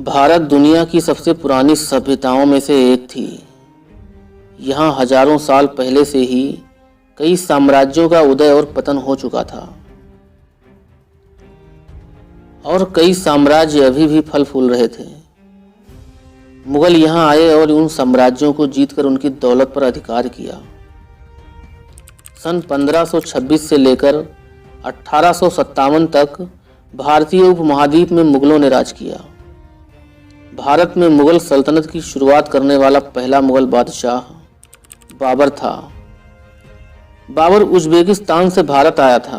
भारत दुनिया की सबसे पुरानी सभ्यताओं में से एक थी। यहाँ हजारों साल पहले से ही कई साम्राज्यों का उदय और पतन हो चुका था और कई साम्राज्य अभी भी फल फूल रहे थे। मुगल यहाँ आए और उन साम्राज्यों को जीतकर उनकी दौलत पर अधिकार किया। सन 1526 से लेकर 1857 तक भारतीय उपमहाद्वीप में मुगलों ने राज किया। भारत में मुगल सल्तनत की शुरुआत करने वाला पहला मुगल बादशाह बाबर था। बाबर उज़्बेकिस्तान से भारत आया था।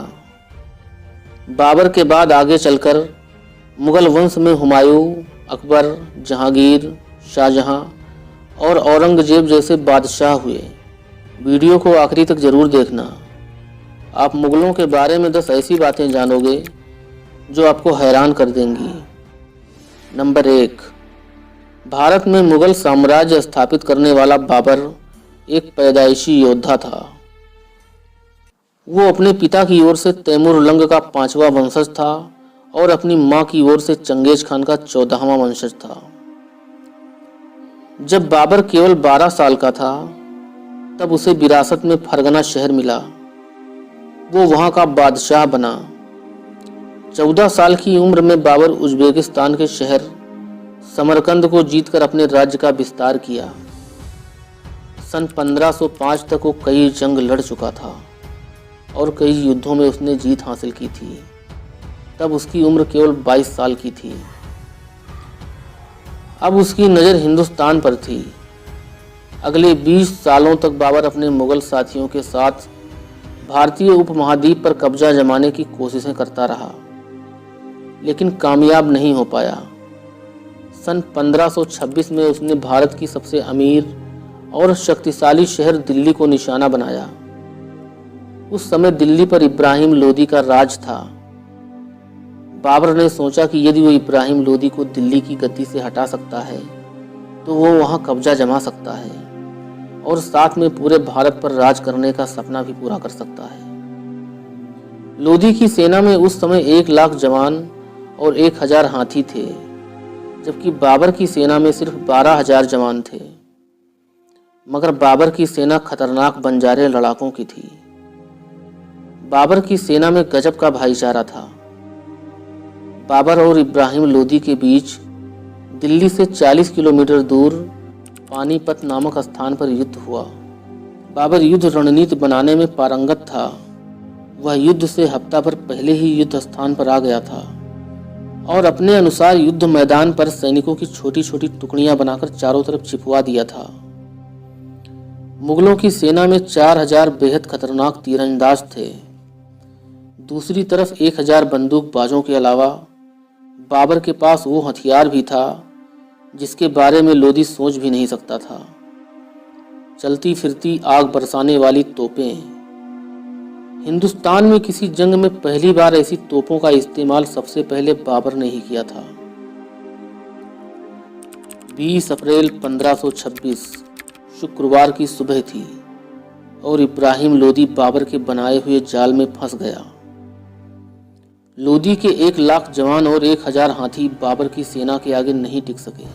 बाबर के बाद आगे चलकर मुगल वंश में हुमायूं, अकबर, जहांगीर, शाहजहां और औरंगजेब जैसे बादशाह हुए। वीडियो को आखिरी तक जरूर देखना। आप मुगलों के बारे में 10 ऐसी बातें जानोगे जो आपको हैरान कर देंगी। नंबर 1, भारत में मुगल साम्राज्य स्थापित करने वाला बाबर एक पैदाइशी योद्धा था। वो अपने पिता की ओर से तैमूर लंग का 5वां वंशज था और अपनी मां की ओर से चंगेज खान का 14वां वंशज था। जब बाबर केवल 12 साल का था तब उसे विरासत में फरगना शहर मिला। वो वहां का बादशाह बना। 14 साल की उम्र में बाबर उज़्बेकिस्तान के शहर समरकंद को जीतकर अपने राज्य का विस्तार किया। सन 1505 तक वो कई जंग लड़ चुका था और कई युद्धों में उसने जीत हासिल की थी। तब उसकी उम्र केवल 22 साल की थी। अब उसकी नज़र हिंदुस्तान पर थी। अगले 20 सालों तक बाबर अपने मुगल साथियों के साथ भारतीय उपमहाद्वीप पर कब्जा जमाने की कोशिशें करता रहा, लेकिन कामयाब नहीं हो पाया। सन 1526 में उसने भारत की सबसे अमीर और शक्तिशाली शहर दिल्ली को निशाना बनाया। उस समय दिल्ली पर इब्राहिम लोदी का राज था। बाबर ने सोचा कि यदि वो इब्राहिम लोदी को दिल्ली की गद्दी से हटा सकता है तो वो वहां कब्जा जमा सकता है और साथ में पूरे भारत पर राज करने का सपना भी पूरा कर सकता है। लोदी की सेना में उस समय 1 लाख जवान और 1000 हाथी थे, जबकि बाबर की सेना में सिर्फ 12,000 जवान थे। मगर बाबर की सेना खतरनाक बंजारे लड़ाकों की थी। बाबर की सेना में गजब का भाईचारा था। बाबर और इब्राहिम लोदी के बीच दिल्ली से 40 किलोमीटर दूर पानीपत नामक स्थान पर युद्ध हुआ। बाबर युद्ध रणनीति बनाने में पारंगत था। वह युद्ध से हफ्ता भर पहले ही युद्ध स्थान पर आ गया था और अपने अनुसार युद्ध मैदान पर सैनिकों की छोटी छोटी टुकड़ियां बनाकर चारों तरफ छिपवा दिया था। मुगलों की सेना में 4000 बेहद खतरनाक तीरंदाज थे। दूसरी तरफ 1000 बंदूकबाजों के अलावा बाबर के पास वो हथियार भी था जिसके बारे में लोदी सोच भी नहीं सकता था। चलती फिरती आग बरसाने वाली तोपें। हिंदुस्तान में किसी जंग में पहली बार ऐसी तोपों का इस्तेमाल सबसे पहले बाबर ने ही किया था। 20 अप्रैल 1526 शुक्रवार की सुबह थी और इब्राहिम लोदी बाबर के बनाए हुए जाल में फंस गया। लोदी के 1 लाख जवान और 1000 हाथी बाबर की सेना के आगे नहीं टिक सके।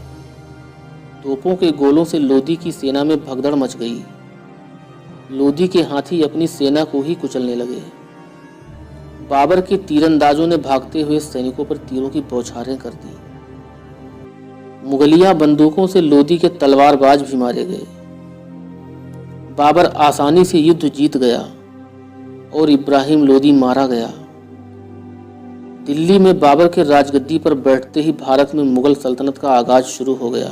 तोपों के गोलों से लोदी की सेना में भगदड़ मच गई। लोदी के हाथी अपनी सेना को ही कुचलने लगे। बाबर के तीरंदाजों ने भागते हुए सैनिकों पर तीरों की बौछारें कर दी। मुगलिया बंदूकों से लोदी के तलवारबाज भी मारे गए। बाबर आसानी से युद्ध जीत गया और इब्राहिम लोदी मारा गया। दिल्ली में बाबर के राजगद्दी पर बैठते ही भारत में मुगल सल्तनत का आगाज शुरू हो गया।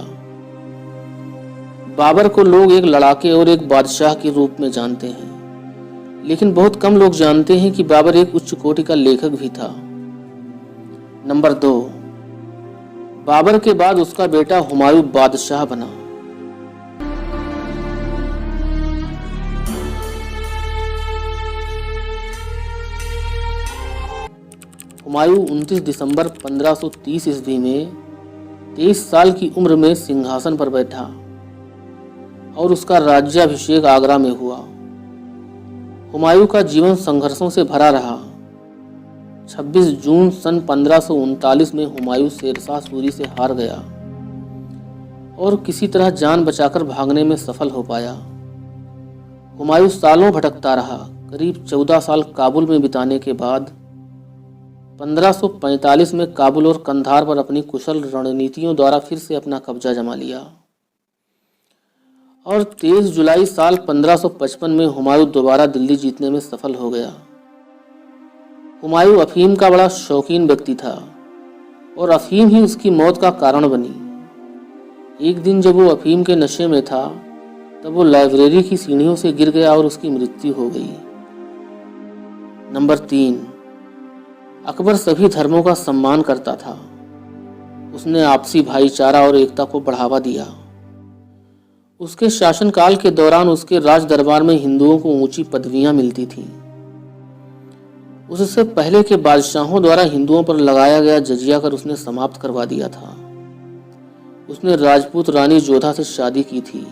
बाबर को लोग एक लड़ाके और एक बादशाह के रूप में जानते हैं, लेकिन बहुत कम लोग जानते हैं कि बाबर एक उच्च कोटि का लेखक भी था। नंबर 2, बाबर के बाद उसका बेटा हुमायूं बादशाह बना। हुमायूं 29 दिसंबर 1530 ईस्वी में 23 साल की उम्र में सिंहासन पर बैठा और उसका राज्याभिषेक आगरा में हुआ। हुमायूं का जीवन संघर्षों से भरा रहा। 26 जून सन 1539 में हुमायूं शेरशाह सूरी से हार गया और किसी तरह जान बचाकर भागने में सफल हो पाया। हुमायूं सालों भटकता रहा। करीब 14 साल काबुल में बिताने के बाद 1545 में काबुल और कंधार पर अपनी कुशल रणनीतियों द्वारा फिर से अपना कब्जा जमा लिया और 23 जुलाई साल 1555 में हुमायूं दोबारा दिल्ली जीतने में सफल हो गया। हुमायूं अफीम का बड़ा शौकीन व्यक्ति था और अफीम ही उसकी मौत का कारण बनी। एक दिन जब वो अफीम के नशे में था तब वो लाइब्रेरी की सीढ़ियों से गिर गया और उसकी मृत्यु हो गई। नंबर 3, अकबर सभी धर्मों का सम्मान करता था। उसने आपसी भाईचारा और एकता को बढ़ावा दिया। उसके शासनकाल के दौरान उसके राज दरबार में हिंदुओं को ऊंची पदवियां मिलती थीं। उससे पहले के बादशाहों द्वारा हिंदुओं पर लगाया गया जजिया कर उसने समाप्त करवा दिया था। उसने राजपूत रानी जोधा से शादी की थी,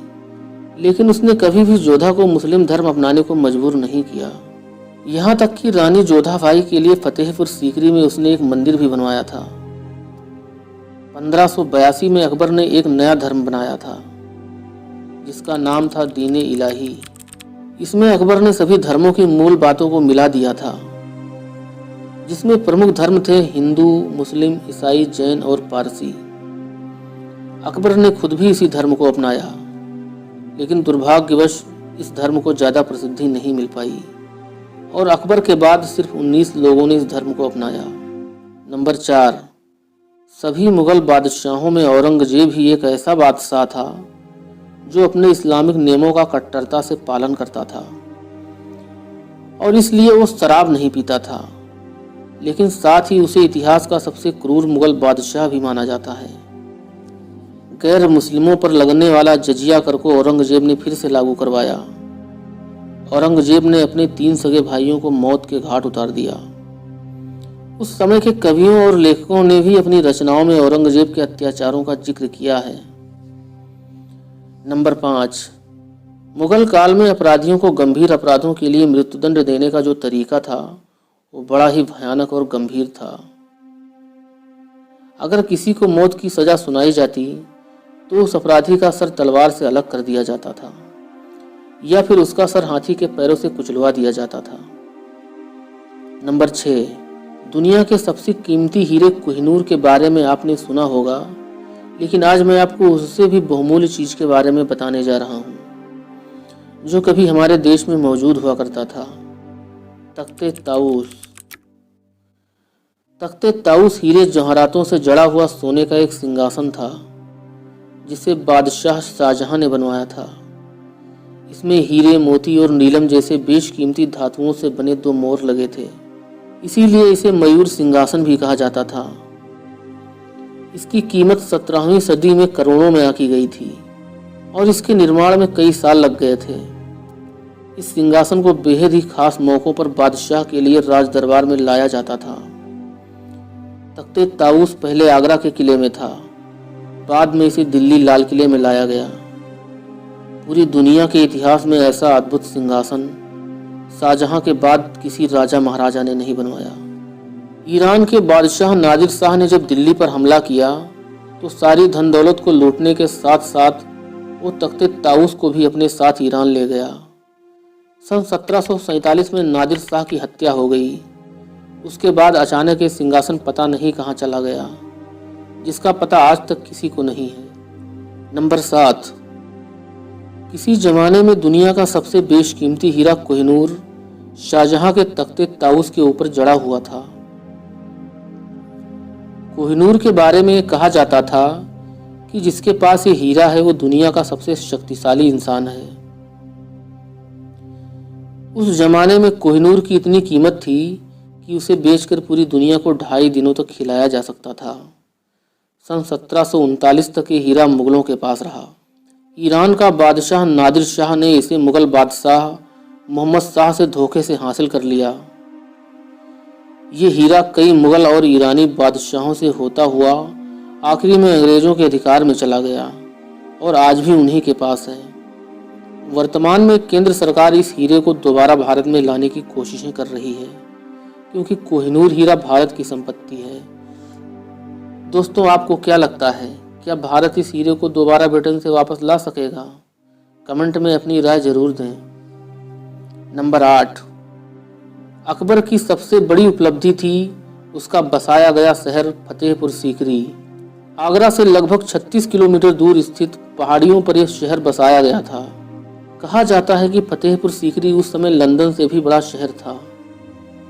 लेकिन उसने कभी भी जोधा को मुस्लिम धर्म अपनाने को मजबूर नहीं किया। यहाँ तक कि रानी जोधाबाई के लिए फतेहपुर सीकरी में उसने एक मंदिर भी बनवाया था। 1582 में अकबर ने एक नया धर्म बनाया था जिसका नाम था दीन इलाही। इसमें अकबर ने सभी धर्मों की मूल बातों को मिला दिया था, जिसमें प्रमुख धर्म थे हिंदू, मुस्लिम, ईसाई, जैन और पारसी। अकबर ने खुद भी इसी धर्म को अपनाया, लेकिन दुर्भाग्यवश इस धर्म को ज़्यादा प्रसिद्धि नहीं मिल पाई और अकबर के बाद सिर्फ 19 लोगों ने इस धर्म को अपनाया। नंबर 4, सभी मुगल बादशाहों में औरंगजेब ही एक ऐसा बादशाह था जो अपने इस्लामिक नियमों का कट्टरता से पालन करता था और इसलिए वो शराब नहीं पीता था, लेकिन साथ ही उसे इतिहास का सबसे क्रूर मुगल बादशाह भी माना जाता है। गैर मुस्लिमों पर लगने वाला जजिया कर को औरंगजेब ने फिर से लागू करवाया। औरंगजेब ने अपने 3 सगे भाइयों को मौत के घाट उतार दिया। उस समय के कवियों और लेखकों ने भी अपनी रचनाओं में औरंगजेब के अत्याचारों का जिक्र किया है। नंबर 5, मुगल काल में अपराधियों को गंभीर अपराधों के लिए मृत्युदंड देने का जो तरीका था वो बड़ा ही भयानक और गंभीर था। अगर किसी को मौत की सजा सुनाई जाती तो उस अपराधी का सर तलवार से अलग कर दिया जाता था या फिर उसका सर हाथी के पैरों से कुचलवा दिया जाता था। नंबर 6, दुनिया के सबसे कीमती हीरे कोहिनूर के बारे में आपने सुना होगा, लेकिन आज मैं आपको उससे भी बहुमूल्य चीज के बारे में बताने जा रहा हूँ जो कभी हमारे देश में मौजूद हुआ करता था। तख्ते ताऊस। तख्ते ताऊस हीरे जवाहरातों से जड़ा हुआ सोने का एक सिंहासन था जिसे बादशाह शाहजहां ने बनवाया था। इसमें हीरे, मोती और नीलम जैसे बेशकीमती धातुओं से बने 2 मोर लगे थे, इसीलिए इसे मयूर सिंहासन भी कहा जाता था। इसकी कीमत 17वीं सदी में करोड़ों में आकी गई थी और इसके निर्माण में कई साल लग गए थे। इस सिंहासन को बेहद ही खास मौकों पर बादशाह के लिए राज दरबार में लाया जाता था। तख्ते ताऊस पहले आगरा के किले में था, बाद में इसे दिल्ली लाल किले में लाया गया। पूरी दुनिया के इतिहास में ऐसा अद्भुत सिंहासन शाहजहां के बाद किसी राजा महाराजा ने नहीं बनवाया। ईरान के बादशाह नादिर शाह ने जब दिल्ली पर हमला किया तो सारी धन दौलत को लूटने के साथ साथ वो तख्ते ताऊस को भी अपने साथ ईरान ले गया। सन 1747 में नादिर शाह की हत्या हो गई। उसके बाद अचानक ये सिंहासन पता नहीं कहाँ चला गया, जिसका पता आज तक किसी को नहीं है। नंबर 7, किसी जमाने में दुनिया का सबसे बेशकीमती हीरा कोहिनूर शाहजहां के तख्ते ताऊस के ऊपर जड़ा हुआ था। कोहिनूर के बारे में कहा जाता था कि जिसके पास ये हीरा है वो दुनिया का सबसे शक्तिशाली इंसान है। उस जमाने में कोहिनूर की इतनी कीमत थी कि उसे बेचकर पूरी दुनिया को 2.5 दिनों तक खिलाया जा सकता था। सन 1739 तक ये हीरा मुगलों के पास रहा। ईरान का बादशाह नादिर शाह ने इसे मुगल बादशाह मोहम्मद शाह से धोखे से हासिल कर लिया। ये हीरा कई मुगल और ईरानी बादशाहों से होता हुआ आखिरी में अंग्रेजों के अधिकार में चला गया और आज भी उन्हीं के पास है। वर्तमान में केंद्र सरकार इस हीरे को दोबारा भारत में लाने की कोशिशें कर रही है, क्योंकि कोहिनूर हीरा भारत की संपत्ति है। दोस्तों, आपको क्या लगता है, क्या भारत इस हीरे को दोबारा ब्रिटेन से वापस ला सकेगा? कमेंट में अपनी राय जरूर दें। नंबर 8, अकबर की सबसे बड़ी उपलब्धि थी उसका बसाया गया शहर फतेहपुर सीकरी। आगरा से लगभग 36 किलोमीटर दूर स्थित पहाड़ियों पर यह शहर बसाया गया था। कहा जाता है कि फतेहपुर सीकरी उस समय लंदन से भी बड़ा शहर था।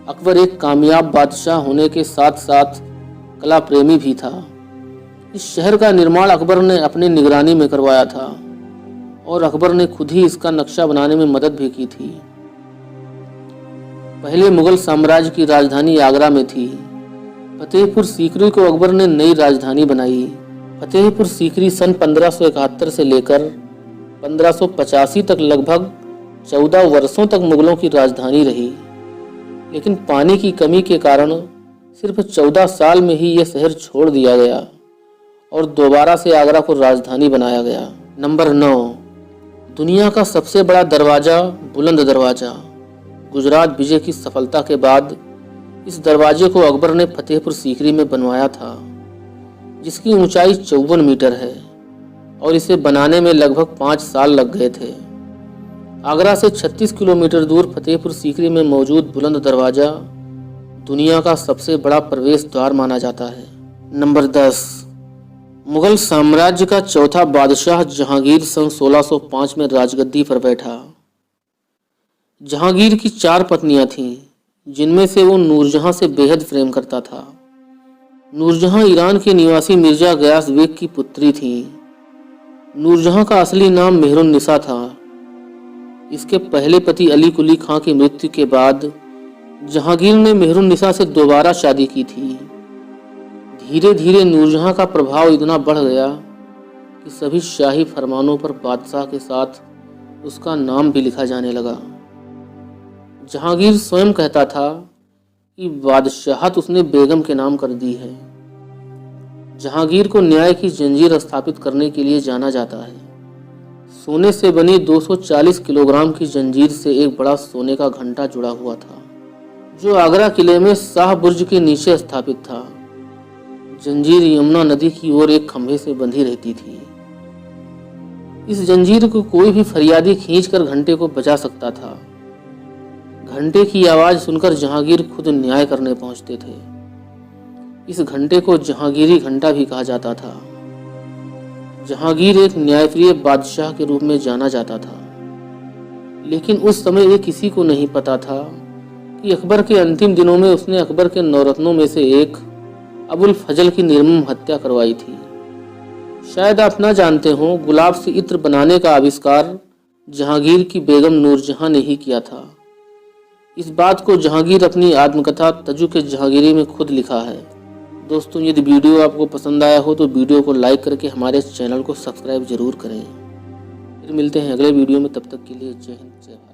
अकबर एक कामयाब बादशाह होने के साथ साथ कला प्रेमी भी था। इस शहर का निर्माण अकबर ने अपनी निगरानी में करवाया था और अकबर ने खुद ही इसका नक्शा बनाने में मदद भी की थी। पहले मुगल साम्राज्य की राजधानी आगरा में थी। फतेहपुर सीकरी को अकबर ने नई राजधानी बनाई। फतेहपुर सीकरी सन 1571 से लेकर 1585 तक लगभग 14 वर्षों तक मुगलों की राजधानी रही, लेकिन पानी की कमी के कारण सिर्फ 14 साल में ही यह शहर छोड़ दिया गया और दोबारा से आगरा को राजधानी बनाया गया। नंबर 9, दुनिया का सबसे बड़ा दरवाजा बुलंद दरवाजा। गुजरात विजय की सफलता के बाद इस दरवाजे को अकबर ने फतेहपुर सीकरी में बनवाया था, जिसकी ऊंचाई 54 मीटर है और इसे बनाने में लगभग 5 साल लग गए थे। आगरा से 36 किलोमीटर दूर फतेहपुर सीकरी में मौजूद बुलंद दरवाजा दुनिया का सबसे बड़ा प्रवेश द्वार माना जाता है। नंबर 10, मुगल साम्राज्य का चौथा बादशाह जहांगीर सन 1605 में राजगद्दी पर बैठा। जहांगीर की 4 पत्नियां थीं, जिनमें से वो नूरजहां से बेहद प्रेम करता था। नूरजहां ईरान के निवासी मिर्जा गयास बेग की पुत्री थी। नूरजहां का असली नाम मेहरुन्निसा था। इसके पहले पति अली कुली खां की मृत्यु के बाद जहांगीर ने मेहरुन्निसा से दोबारा शादी की थी। धीरे धीरे नूरजहां का प्रभाव इतना बढ़ गया कि सभी शाही फरमानों पर बादशाह के साथ उसका नाम भी लिखा जाने लगा। जहांगीर स्वयं कहता था कि बादशाहत उसने बेगम के नाम कर दी है। जहांगीर को न्याय की जंजीर स्थापित करने के लिए जाना जाता है। सोने से बनी 240 किलोग्राम की जंजीर से एक बड़ा सोने का घंटा जुड़ा हुआ था, जो आगरा किले में शाह बुर्ज के नीचे स्थापित था। जंजीर यमुना नदी की ओर एक खंभे से बंधी रहती थी। इस जंजीर को कोई भी फरियादी खींचकर घंटे को बजा सकता था। घंटे की आवाज सुनकर जहांगीर खुद न्याय करने पहुंचते थे। इस घंटे को जहांगीरी घंटा भी कहा जाता था। जहांगीर एक न्यायप्रिय बादशाह के रूप में जाना जाता था, लेकिन उस समय ये किसी को नहीं पता था कि अकबर के अंतिम दिनों में उसने अकबर के नौरत्नों में से एक अबुल फजल की निर्मम हत्या करवाई थी। शायद आप ना जानते हो, गुलाब से इत्र बनाने का आविष्कार जहांगीर की बेगम नूरजहां ने ही किया था। इस बात को जहांगीर अपनी आत्मकथा तजु के जहांगीरी में खुद लिखा है। दोस्तों, यदि वीडियो आपको पसंद आया हो तो वीडियो को लाइक करके हमारे चैनल को सब्सक्राइब जरूर करें। फिर मिलते हैं अगले वीडियो में, तब तक के लिए जय हिंद जय भारत।